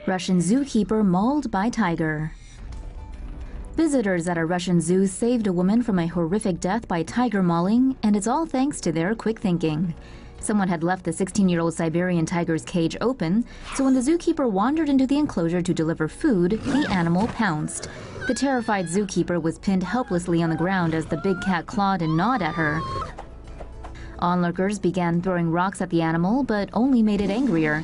Russian zookeeper mauled by tiger. Visitors at a Russian zoo saved a woman from a horrific death by tiger mauling, and it's all thanks to their quick thinking. Someone had left the 16-year-old Siberian tiger's cage open, so when the zookeeper wandered into the enclosure to deliver food, the animal pounced. The terrified zookeeper was pinned helplessly on the ground as the big cat clawed and gnawed at her. Onlookers began throwing rocks at the animal, but only made it angrier.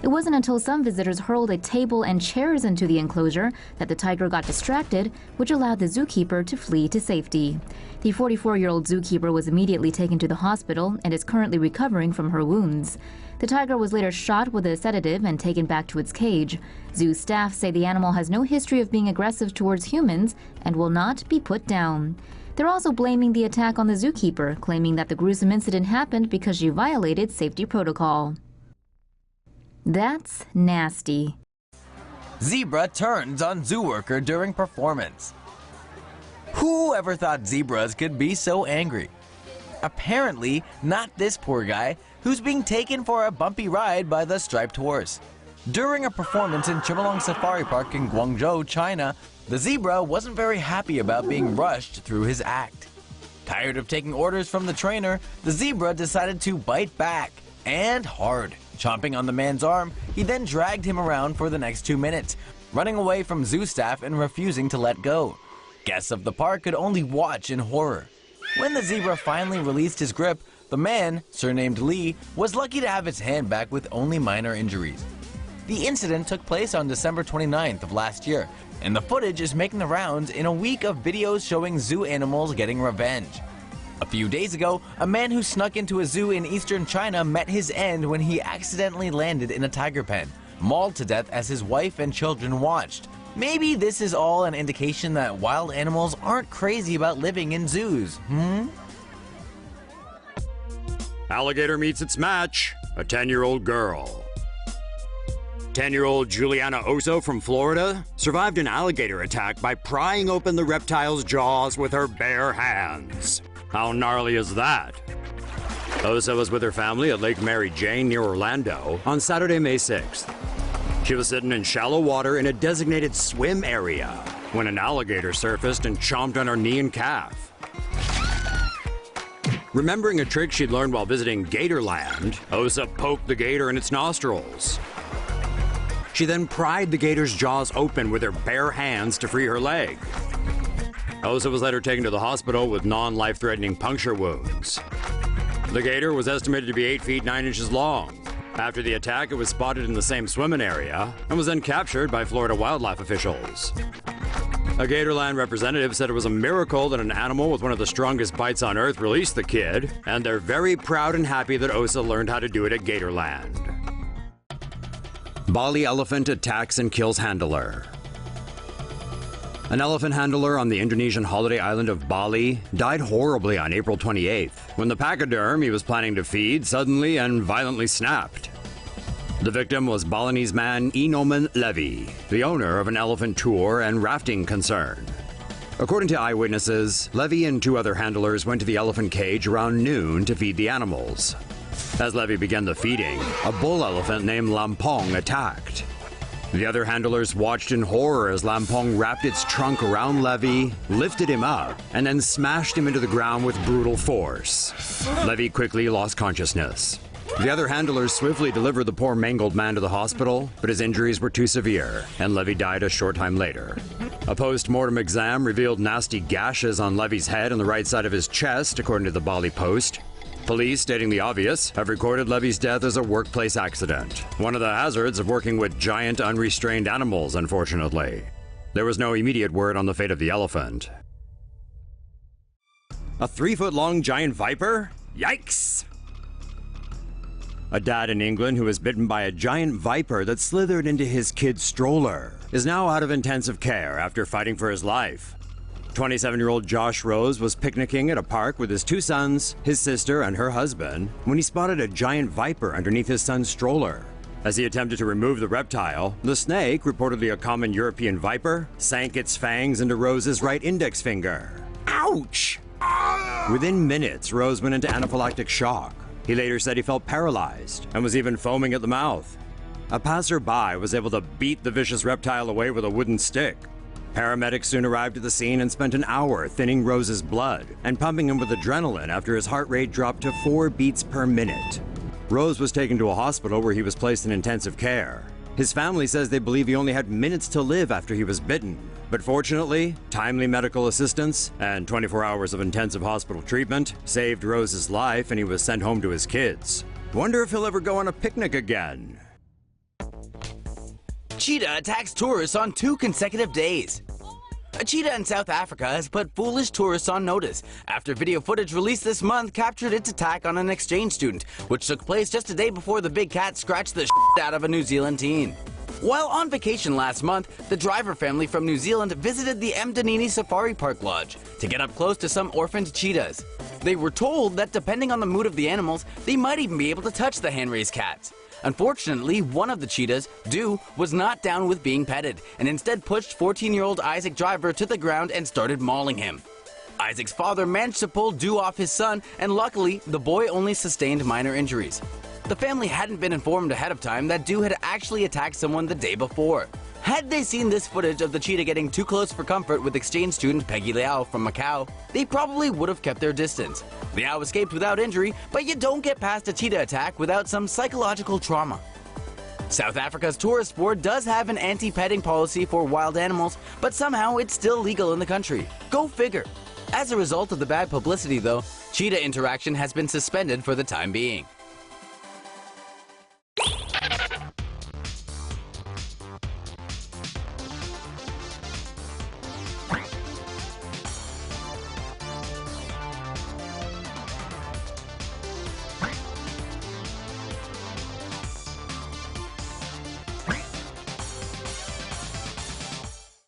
It wasn't until some visitors hurled a table and chairs into the enclosure that the tiger got distracted, which allowed the zookeeper to flee to safety. The 44-year-old zookeeper was immediately taken to the hospital and is currently recovering from her wounds. The tiger was later shot with a sedative and taken back to its cage. Zoo staff say the animal has no history of being aggressive towards humans and will not be put down. They're also blaming the attack on the zookeeper, claiming that the gruesome incident happened because she violated safety protocol. That's nasty. Zebra turns on zoo worker during performance. Who ever thought zebras could be so angry? Apparently, not this poor guy who's being taken for a bumpy ride by the striped horse. During a performance in Chimelong Safari Park in Guangzhou, China, the zebra wasn't very happy about being rushed through his act. Tired of taking orders from the trainer, the zebra decided to bite back, and hard. Chomping on the man's arm, he then dragged him around for the next 2 minutes, running away from zoo staff and refusing to let go. Guests of the park could only watch in horror. When the zebra finally released his grip, the man, surnamed Lee, was lucky to have his hand back with only minor injuries. The incident took place on December 29th of last year, and the footage is making the rounds in a week of videos showing zoo animals getting revenge. A few days ago, a man who snuck into a zoo in eastern China met his end when he accidentally landed in a tiger pen, mauled to death as his wife and children watched. Maybe this is all an indication that wild animals aren't crazy about living in zoos, Alligator meets its match, a 10-year-old girl. 10-year-old Juliana Oso from Florida survived an alligator attack by prying open the reptile's jaws with her bare hands. How gnarly is that? Osa was with her family at Lake Mary Jane near Orlando on Saturday, May 6th. She was sitting in shallow water in a designated swim area when an alligator surfaced and chomped on her knee and calf. Remembering a trick she'd learned while visiting Gatorland, Osa poked the gator in its nostrils. She then pried the gator's jaws open with her bare hands to free her leg. Osa was later taken to the hospital with non-life-threatening puncture wounds. The gator was estimated to be 8 feet 9 inches long. After the attack, it was spotted in the same swimming area and was then captured by Florida wildlife officials. A Gatorland representative said it was a miracle that an animal with one of the strongest bites on Earth released the kid, and they're very proud and happy that Osa learned how to do it at Gatorland. Bali elephant attacks and kills handler. An elephant handler on the Indonesian holiday island of Bali died horribly on April 28th when the pachyderm he was planning to feed suddenly and violently snapped. The victim was Balinese man Inoman Levy, the owner of an elephant tour and rafting concern. According to eyewitnesses, Levy and 2 other handlers went to the elephant cage around noon to feed the animals. As Levy began the feeding, a bull elephant named Lampong attacked. The other handlers watched in horror as Lampong wrapped its trunk around Levy, lifted him up, and then smashed him into the ground with brutal force. Levy quickly lost consciousness. The other handlers swiftly delivered the poor mangled man to the hospital, but his injuries were too severe, and Levy died a short time later. A post-mortem exam revealed nasty gashes on Levy's head and the right side of his chest, according to the Bali Post. Police, stating the obvious, have recorded Levy's death as a workplace accident. One of the hazards of working with giant, unrestrained animals, unfortunately. There was no immediate word on the fate of the elephant. A 3-foot-long giant viper? Yikes! A dad in England who was bitten by a giant viper that slithered into his kid's stroller is now out of intensive care after fighting for his life. 27-year-old Josh Rose was picnicking at a park with his 2 sons, his sister, and her husband when he spotted a giant viper underneath his son's stroller. As he attempted to remove the reptile, the snake, reportedly a common European viper, sank its fangs into Rose's right index finger. Ouch! Within minutes, Rose went into anaphylactic shock. He later said he felt paralyzed and was even foaming at the mouth. A passerby was able to beat the vicious reptile away with a wooden stick. Paramedics soon arrived at the scene and spent an hour thinning Rose's blood and pumping him with adrenaline after his heart rate dropped to 4 beats per minute. Rose was taken to a hospital where he was placed in intensive care. His family says they believe he only had minutes to live after he was bitten. But fortunately, timely medical assistance and 24 hours of intensive hospital treatment saved Rose's life and he was sent home to his kids. Wonder if he'll ever go on a picnic again. Cheetah attacks tourists on 2 consecutive days. A cheetah in South Africa has put foolish tourists on notice after video footage released this month captured its attack on an exchange student, which took place just a day before the big cat scratched the shit out of a New Zealand teen. While on vacation last month, the driver family from New Zealand visited the Mdanini Safari Park Lodge to get up close to some orphaned cheetahs. They were told that depending on the mood of the animals, they might even be able to touch the hand-raised cats. Unfortunately, one of the cheetahs, Dew, was not down with being petted and instead pushed 14-year-old Isaac Driver to the ground and started mauling him. Isaac's father managed to pull Dew off his son, and luckily, the boy only sustained minor injuries. The family hadn't been informed ahead of time that Dew had actually attacked someone the day before. Had they seen this footage of the cheetah getting too close for comfort with exchange student Peggy Liao from Macau, they probably would have kept their distance. Liao escaped without injury, but you don't get past a cheetah attack without some psychological trauma. South Africa's tourist board does have an anti-petting policy for wild animals, but somehow it's still legal in the country. Go figure. As a result of the bad publicity though, cheetah interaction has been suspended for the time being.